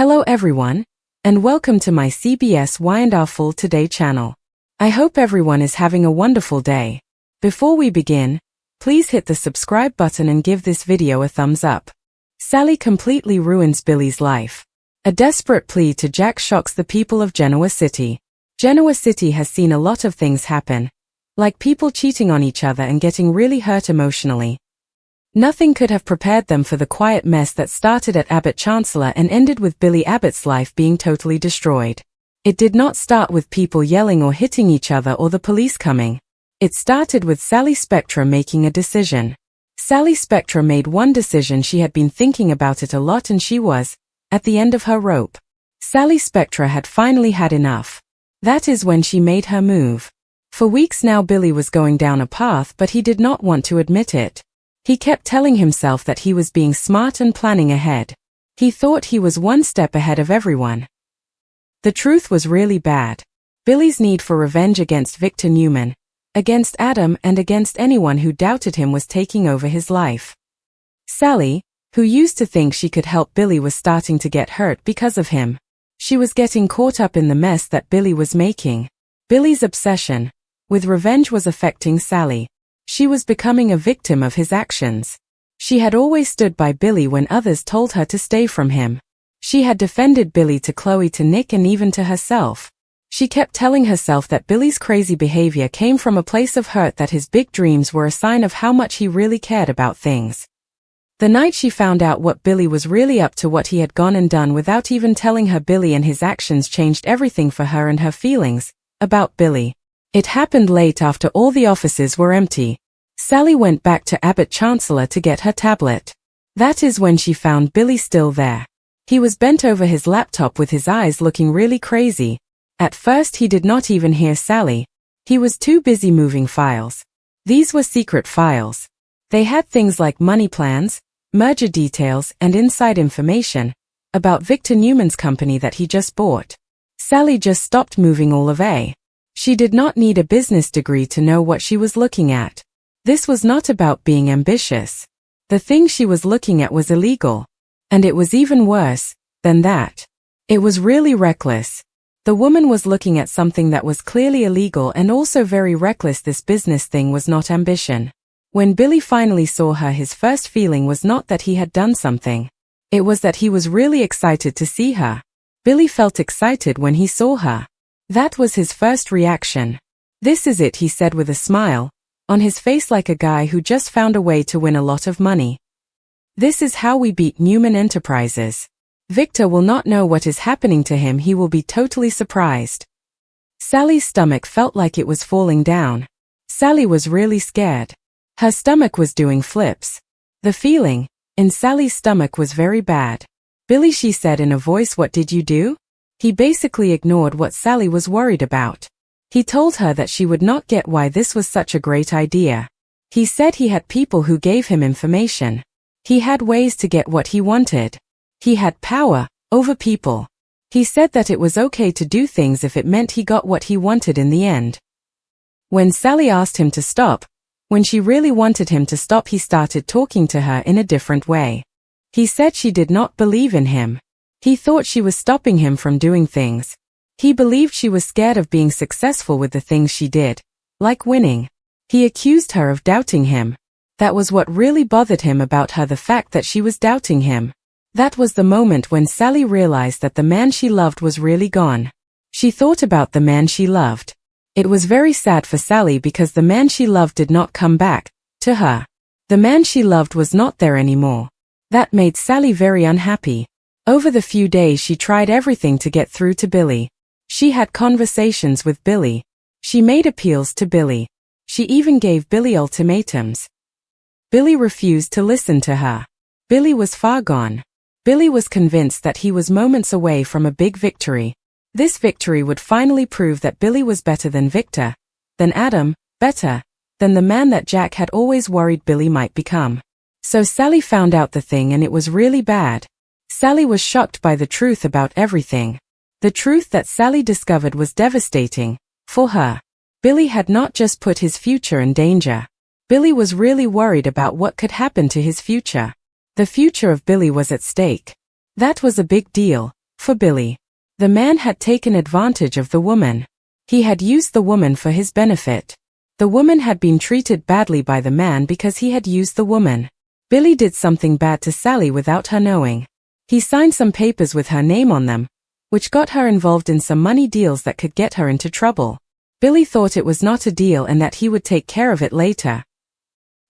Hello everyone, and welcome to my CBS Wonderful Today channel. I hope everyone is having a wonderful day. Before we begin, please hit the subscribe button and give this video a thumbs up. Sally completely ruins Billy's life. A desperate plea to Jack shocks the people of Genoa City. Genoa City has seen a lot of things happen, like people cheating on each other and getting really hurt emotionally. Nothing could have prepared them for the quiet mess that started at Abbott Chancellor and ended with Billy Abbott's life being totally destroyed. It did not start with people yelling or hitting each other or the police coming. It started with Sally Spectra making a decision. Sally Spectra made one decision. She had been thinking about it a lot and she was at the end of her rope. Sally Spectra had finally had enough. That is when she made her move. For weeks now Billy was going down a path, but he did not want to admit it. He kept telling himself that he was being smart and planning ahead. He thought he was one step ahead of everyone. The truth was really bad. Billy's need for revenge against Victor Newman, against Adam and against anyone who doubted him was taking over his life. Sally, who used to think she could help Billy, was starting to get hurt because of him. She was getting caught up in the mess that Billy was making. Billy's obsession with revenge was affecting Sally. She was becoming a victim of his actions. She had always stood by Billy when others told her to stay from him. She had defended Billy to Chloe, to Nick, and even to herself. She kept telling herself that Billy's crazy behavior came from a place of hurt, that his big dreams were a sign of how much he really cared about things. The night she found out what Billy was really up to, what he had gone and done without even telling her, Billy and his actions changed everything for her and her feelings about Billy. It happened late after all the offices were empty. Sally went back to Abbott Chancellor to get her tablet. That is when she found Billy still there. He was bent over his laptop with his eyes looking really crazy. At first he did not even hear Sally. He was too busy moving files. These were secret files. They had things like money plans, merger details, and inside information about Victor Newman's company that he just bought. Sally just stopped moving all of a. She did not need a business degree to know what she was looking at. This was not about being ambitious. The thing she was looking at was illegal. And it was even worse than that. It was really reckless. The woman was looking at something that was clearly illegal and also very reckless. This business thing was not ambition. When Billy finally saw her, his first feeling was not that he had done something. It was that he was really excited to see her. Billy felt excited when he saw her. That was his first reaction. "This is it," he said with a smile on his face, like a guy who just found a way to win a lot of money. "This is how we beat Newman Enterprises. Victor will not know what is happening to him. He will be totally surprised." Sally's stomach felt like it was falling down. Sally was really scared. Her stomach was doing flips. The feeling in Sally's stomach was very bad. "Billy," she said in a voice, "what did you do?" He basically ignored what Sally was worried about. He told her that she would not get why this was such a great idea. He said he had people who gave him information. He had ways to get what he wanted. He had power over people. He said that it was okay to do things if it meant he got what he wanted in the end. When Sally asked him to stop, when she really wanted him to stop, he started talking to her in a different way. He said she did not believe in him. He thought she was stopping him from doing things. He believed she was scared of being successful with the things she did, like winning. He accused her of doubting him. That was what really bothered him about her, the fact that she was doubting him. That was the moment when Sally realized that the man she loved was really gone. She thought about the man she loved. It was very sad for Sally because the man she loved did not come back to her. The man she loved was not there anymore. That made Sally very unhappy. Over the few days she tried everything to get through to Billy. She had conversations with Billy. She made appeals to Billy. She even gave Billy ultimatums. Billy refused to listen to her. Billy was far gone. Billy was convinced that he was moments away from a big victory. This victory would finally prove that Billy was better than Victor, than Adam, better than the man that Jack had always worried Billy might become. So Sally found out the thing, and it was really bad. Sally was shocked by the truth about everything. The truth that Sally discovered was devastating for her. Billy had not just put his future in danger. Billy was really worried about what could happen to his future. The future of Billy was at stake. That was a big deal for Billy. The man had taken advantage of the woman. He had used the woman for his benefit. The woman had been treated badly by the man because he had used the woman. Billy did something bad to Sally without her knowing. He signed some papers with her name on them, which got her involved in some money deals that could get her into trouble. Billy thought it was not a deal and that he would take care of it later.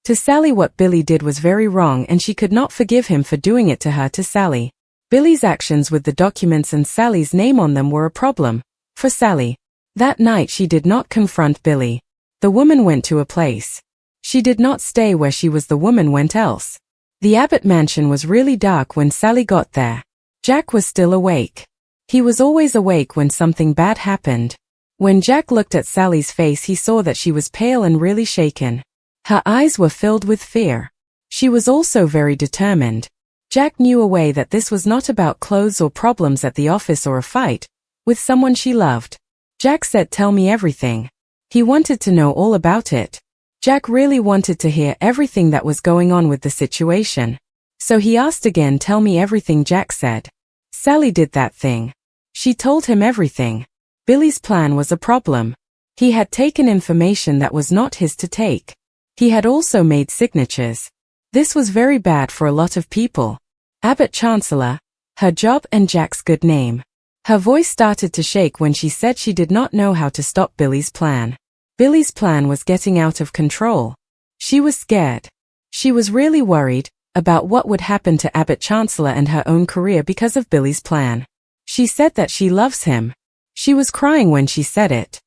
To Sally, what Billy did was very wrong and she could not forgive him for doing it to her. To Sally, Billy's actions with the documents and Sally's name on them were a problem. For Sally, that night she did not confront Billy. The woman went to a place. She did not stay where she was. The woman went else. The Abbott mansion was really dark when Sally got there. Jack was still awake. He was always awake when something bad happened. When Jack looked at Sally's face, he saw that she was pale and really shaken. Her eyes were filled with fear. She was also very determined. Jack knew away that this was not about clothes or problems at the office or a fight with someone she loved. Jack said, "Tell me everything." He wanted to know all about it. Jack really wanted to hear everything that was going on with the situation. So he asked again, "Tell me everything," Jack said. Sally did that thing. She told him everything. Billy's plan was a problem. He had taken information that was not his to take. He had also made signatures. This was very bad for a lot of people. Abbott Chancellor, her job and Jack's good name. Her voice started to shake when she said she did not know how to stop Billy's plan. Billy's plan was getting out of control. She was scared. She was really worried about what would happen to Abbott Chancellor and her own career because of Billy's plan. She said that she loves him. She was crying when she said it.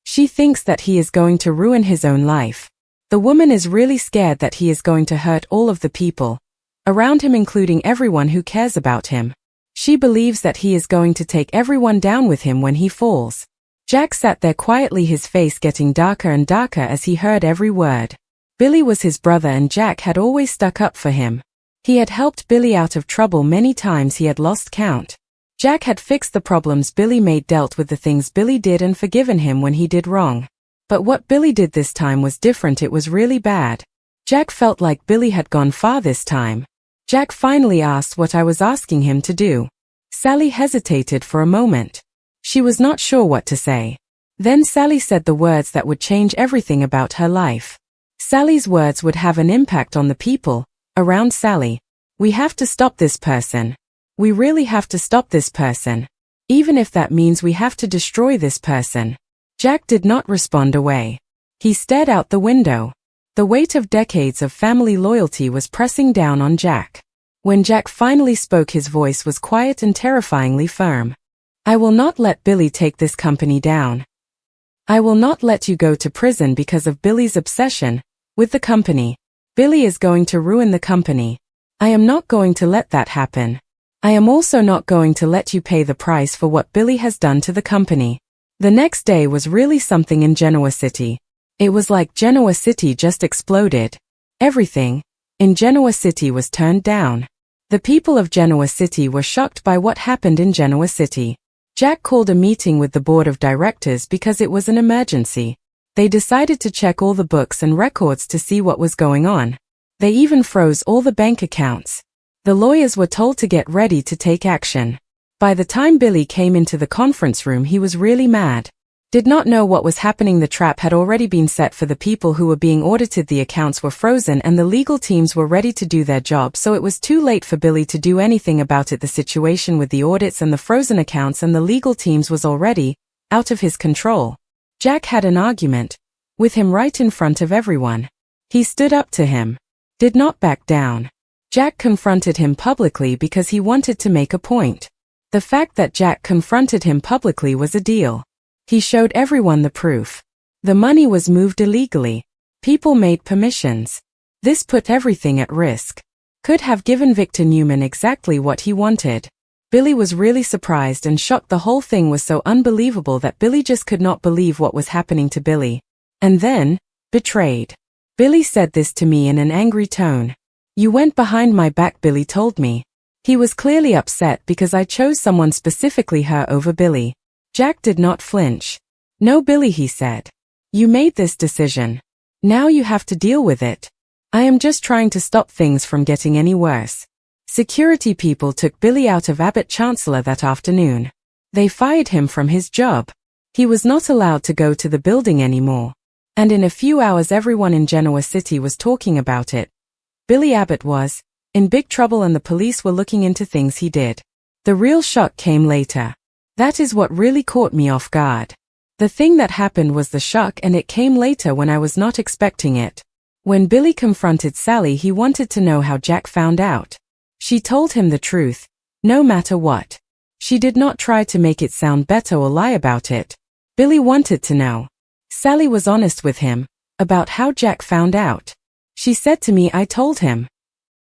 She thinks that he is going to ruin his own life. The woman is really scared that he is going to hurt all of the people around him, including everyone who cares about him. She believes that he is going to take everyone down with him when he falls. Jack sat there quietly, his face getting darker and darker as he heard every word. Billy was his brother and Jack had always stuck up for him. He had helped Billy out of trouble many times. He had lost count. Jack had fixed the problems Billy made, dealt with the things Billy did, and forgiven him when he did wrong. But what Billy did this time was different. It was really bad. Jack felt like Billy had gone far this time. Jack finally asked what I was asking him to do. Sally hesitated for a moment. She was not sure what to say. Then Sally said the words that would change everything about her life. Sally's words would have an impact on the people around Sally. "We have to stop this person. We really have to stop this person. Even if that means we have to destroy this person." Jack did not respond away. He stared out the window. The weight of decades of family loyalty was pressing down on Jack. When Jack finally spoke, his voice was quiet and terrifyingly firm. "I will not let Billy take this company down. I will not let you go to prison because of Billy's obsession with the company. Billy is going to ruin the company. I am not going to let that happen. I am also not going to let you pay the price for what Billy has done to the company." The next day was really something in Genoa City. It was like Genoa City just exploded. Everything in Genoa City was turned down. The people of Genoa City were shocked by what happened in Genoa City. Jack called a meeting with the board of directors because it was an emergency. They decided to check all the books and records to see what was going on. They even froze all the bank accounts. The lawyers were told to get ready to take action. By the time Billy came into the conference room, he was really mad. Did not know what was happening. The trap had already been set for the people who were being audited. The accounts were frozen and the legal teams were ready to do their job, so it was too late for Billy to do anything about it. The situation with the audits and the frozen accounts and the legal teams was already out of his control. Jack had an argument with him right in front of everyone. He stood up to him, did not back down. Jack confronted him publicly because he wanted to make a point. The fact that Jack confronted him publicly was a deal. He showed everyone the proof. The money was moved illegally. People made permissions. This put everything at risk. Could have given Victor Newman exactly what he wanted. Billy was really surprised and shocked. The whole thing was so unbelievable that Billy just could not believe what was happening to Billy. And then, betrayed. Billy said this to me in an angry tone. "You went behind my back," Billy told me. He was clearly upset because I chose someone, specifically her, over Billy. Jack did not flinch. "No, Billy," he said. "You made this decision. Now you have to deal with it. I am just trying to stop things from getting any worse." Security people took Billy out of Abbott Chancellor that afternoon. They fired him from his job. He was not allowed to go to the building anymore. And in a few hours everyone in Genoa City was talking about it. Billy Abbott was in big trouble and the police were looking into things he did. The real shock came later. That is what really caught me off guard. The thing that happened was the shock, and it came later when I was not expecting it. When Billy confronted Sally, he wanted to know how Jack found out. She told him the truth, no matter what. She did not try to make it sound better or lie about it. Billy wanted to know. Sally was honest with him about how Jack found out. She said to me, "I told him."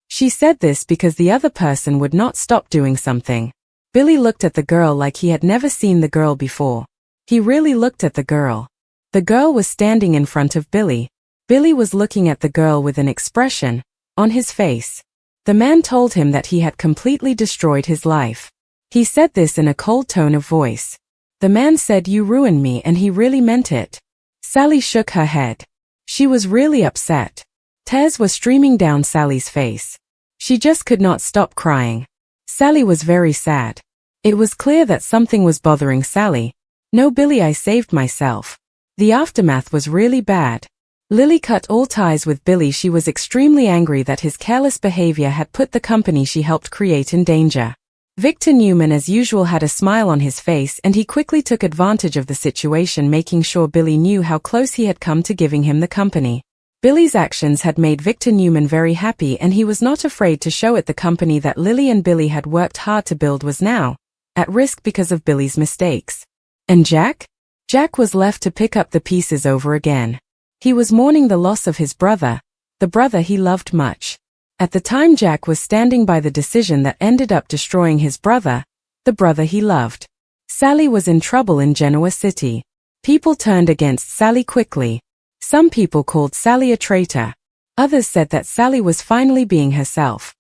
She said this because the other person would not stop doing something. Billy looked at the girl like he had never seen the girl before. He really looked at the girl. The girl was standing in front of Billy. Billy was looking at the girl with an expression on his face. The man told him that he had completely destroyed his life. He said this in a cold tone of voice. The man said, "You ruined me," and he really meant it. Sally shook her head. She was really upset. Tears were streaming down Sally's face. She just could not stop crying. Sally was very sad. It was clear that something was bothering Sally. "No, Billy, I saved myself." The aftermath was really bad. Lily cut all ties with Billy. She was extremely angry that his careless behavior had put the company she helped create in danger. Victor Newman, as usual, had a smile on his face, and he quickly took advantage of the situation, making sure Billy knew how close he had come to giving him the company. Billy's actions had made Victor Newman very happy, and he was not afraid to show it. The company that Lily and Billy had worked hard to build was now at risk because of Billy's mistakes. And Jack? Jack was left to pick up the pieces over again. He was mourning the loss of his brother, the brother he loved much. At the time, Jack was standing by the decision that ended up destroying his brother, the brother he loved. Sally was in trouble in Genoa City. People turned against Sally quickly. Some people called Sally a traitor. Others said that Sally was finally being herself.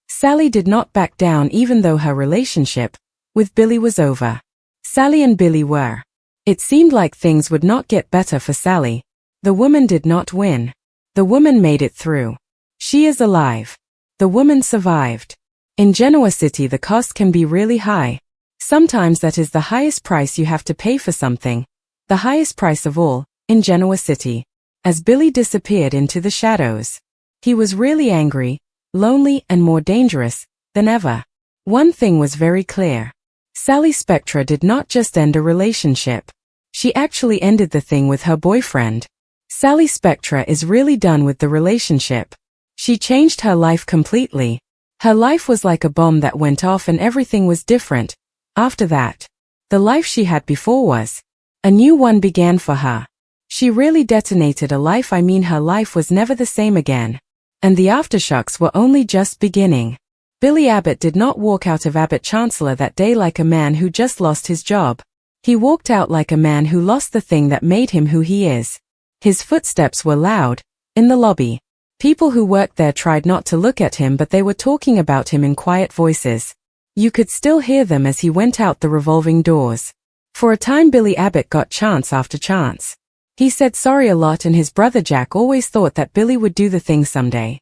Sally did not back down even though her relationship with Billy was over. Sally and Billy were. It seemed like things would not get better for Sally. The woman did not win. The woman made it through. She is alive. The woman survived. In Genoa City, the cost can be really high. Sometimes that is the highest price you have to pay for something. The highest price of all, in Genoa City. As Billy disappeared into the shadows, he was really angry, lonely, and more dangerous than ever. One thing was very clear. Sally Spectra did not just end a relationship. She actually ended the thing with her boyfriend. Sally Spectra is really done with the relationship. She changed her life completely. Her life was like a bomb that went off and everything was different. After that, the life she had before was a new one began for her. She really detonated a life. I mean, her life was never the same again. And the aftershocks were only just beginning. Billy Abbott did not walk out of Abbott Chancellor that day like a man who just lost his job. He walked out like a man who lost the thing that made him who he is. His footsteps were loud in the lobby. People who worked there tried not to look at him, but they were talking about him in quiet voices. You could still hear them as he went out the revolving doors. For a time, Billy Abbott got chance after chance. He said sorry a lot, and his brother Jack always thought that Billy would do the thing someday.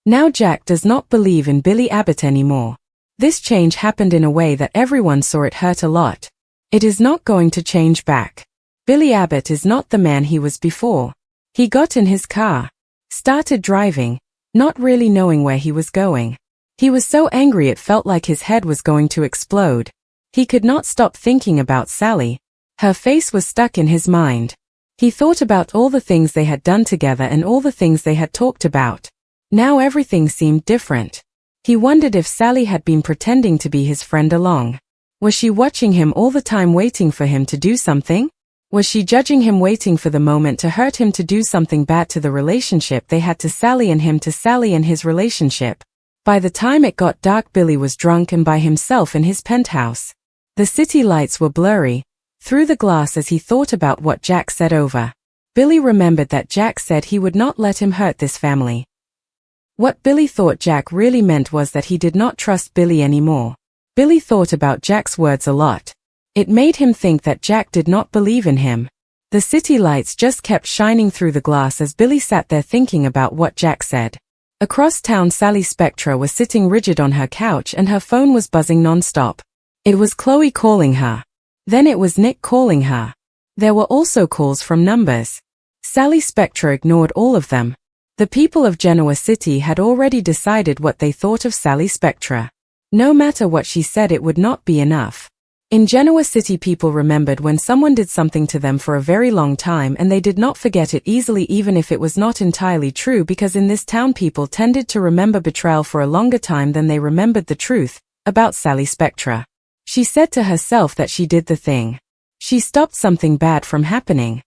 Now Jack does not believe in Billy Abbott anymore. This change happened in a way that everyone saw. It hurt a lot. It is not going to change back. Billy Abbott is not the man he was before. He got in his car, started driving, not really knowing where he was going. He was so angry it felt like his head was going to explode. He could not stop thinking about Sally. Her face was stuck in his mind. He thought about all the things they had done together and all the things they had talked about. Now everything seemed different. He wondered if Sally had been pretending to be his friend along. Was she watching him all the time, waiting for him to do something? Was she judging him, waiting for the moment to hurt him, to do something bad to the relationship they had, to Sally and him, to Sally and his relationship? By the time it got dark, Billy was drunk and by himself in his penthouse. The city lights were blurry through the glass as he thought about what Jack said over. Billy remembered that Jack said he would not let him hurt this family. What Billy thought Jack really meant was that he did not trust Billy anymore. Billy thought about Jack's words a lot. It made him think that Jack did not believe in him. The city lights just kept shining through the glass as Billy sat there thinking about what Jack said. Across town, Sally Spectra was sitting rigid on her couch and her phone was buzzing non-stop. It was Chloe calling her. Then it was Nick calling her. There were also calls from numbers. Sally Spectra ignored all of them. The people of Genoa City had already decided what they thought of Sally Spectra. No matter what she said, it would not be enough. In Genoa City, people remembered when someone did something to them for a very long time, and they did not forget it easily even if it was not entirely true, because in this town people tended to remember betrayal for a longer time than they remembered the truth about Sally Spectra. She said to herself that she did the thing. She stopped something bad from happening.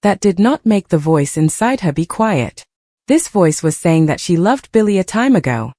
That did not make the voice inside her be quiet. This voice was saying that she loved Billy a time ago.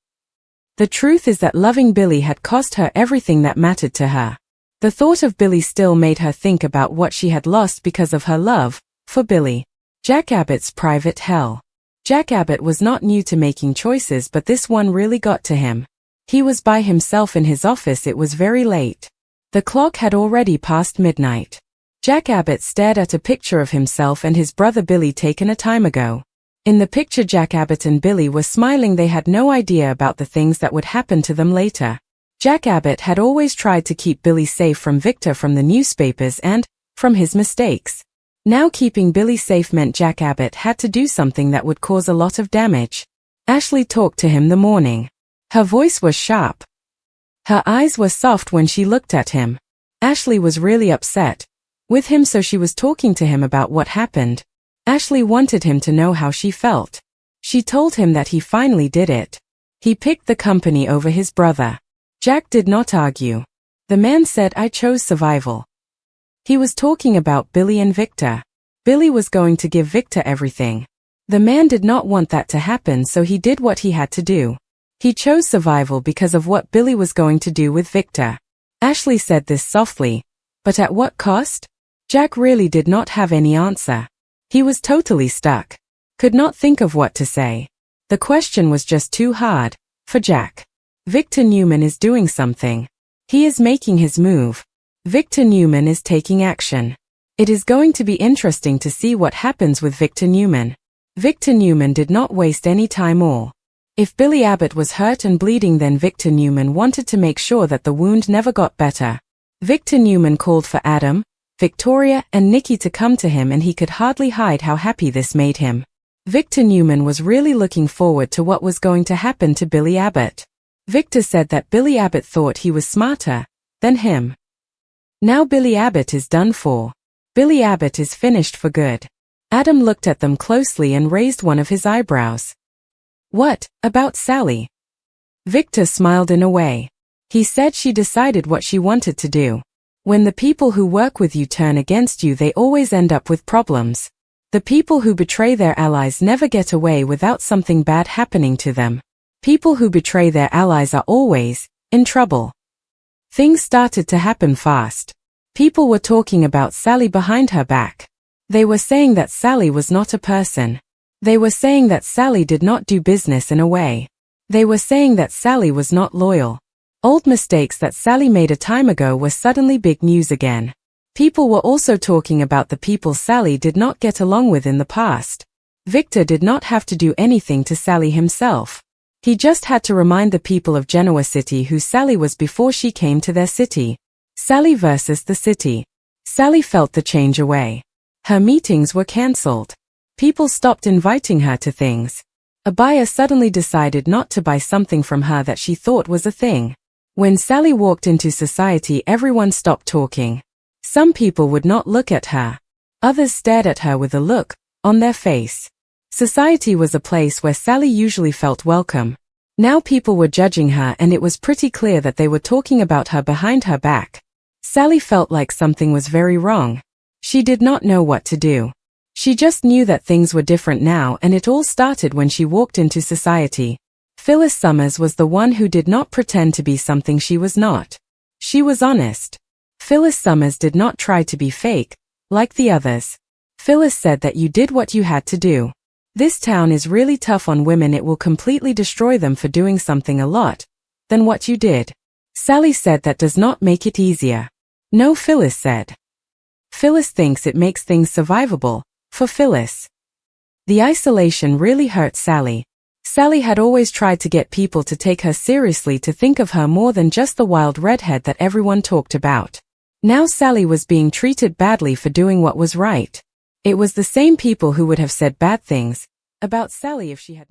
The truth is that loving Billy had cost her everything that mattered to her. The thought of Billy still made her think about what she had lost because of her love for Billy. Jack Abbott's private hell. Jack Abbott was not new to making choices, but this one really got to him. He was by himself in his office. It was very late. The clock had already passed midnight. Jack Abbott stared at a picture of himself and his brother Billy taken a time ago. In the picture, Jack Abbott and Billy were smiling. They had no idea about the things that would happen to them later. Jack Abbott had always tried to keep Billy safe from Victor, from the newspapers, and from his mistakes. Now keeping Billy safe meant Jack Abbott had to do something that would cause a lot of damage. Ashley talked to him the morning. Her voice was sharp. Her eyes were soft when she looked at him. Ashley was really upset with him, so she was talking to him about what happened. Ashley wanted him to know how she felt. She told him that he finally did it. He picked the company over his brother. Jack did not argue. The man said, "I chose survival." He was talking about Billy and Victor. Billy was going to give Victor everything. The man did not want that to happen, so he did what he had to do. He chose survival because of what Billy was going to do with Victor. Ashley said this softly, but at what cost? Jack really did not have any answer. He was totally stuck. Could not think of what to say. The question was just too hard for Jack. Victor Newman is doing something. He is making his move. Victor Newman is taking action. It is going to be interesting to see what happens with Victor Newman. Victor Newman did not waste any time all. If Billy Abbott was hurt and bleeding, then Victor Newman wanted to make sure that the wound never got better. Victor Newman called for Adam, Victoria, and Nikki to come to him, and he could hardly hide how happy this made him. Victor Newman was really looking forward to what was going to happen to Billy Abbott. Victor said that Billy Abbott thought he was smarter than him. Now Billy Abbott is done for. Billy Abbott is finished for good. Adam looked at them closely and raised one of his eyebrows. What about Sally? Victor smiled in a way. He said she decided what she wanted to do. When the people who work with you turn against you, they always end up with problems. The people who betray their allies never get away without something bad happening to them. People who betray their allies are always in trouble. Things started to happen fast. People were talking about Sally behind her back. They were saying that Sally was not a person. They were saying that Sally did not do business in a way. They were saying that Sally was not loyal. Old mistakes that Sally made a time ago were suddenly big news again. People were also talking about the people Sally did not get along with in the past. Victor did not have to do anything to Sally himself. He just had to remind the people of Genoa City who Sally was before she came to their city. Sally versus the city. Sally felt the change away. Her meetings were cancelled. People stopped inviting her to things. A buyer suddenly decided not to buy something from her that she thought was a thing. When Sally walked into society, everyone stopped talking. Some people would not look at her. Others stared at her with a look on their face. Society was a place where Sally usually felt welcome. Now people were judging her, and it was pretty clear that they were talking about her behind her back. Sally felt like something was very wrong. She did not know what to do. She just knew that things were different now, and it all started when she walked into society. Phyllis Summers was the one who did not pretend to be something she was not. She was honest. Phyllis Summers did not try to be fake, like the others. Phyllis said that you did what you had to do. This town is really tough on women. It will completely destroy them for doing something a lot than what you did. Sally said that does not make it easier. No, Phyllis said. Phyllis thinks it makes things survivable for Phyllis. The isolation really hurt Sally. Sally had always tried to get people to take her seriously, to think of her more than just the wild redhead that everyone talked about. Now Sally was being treated badly for doing what was right. It was the same people who would have said bad things about Sally if she had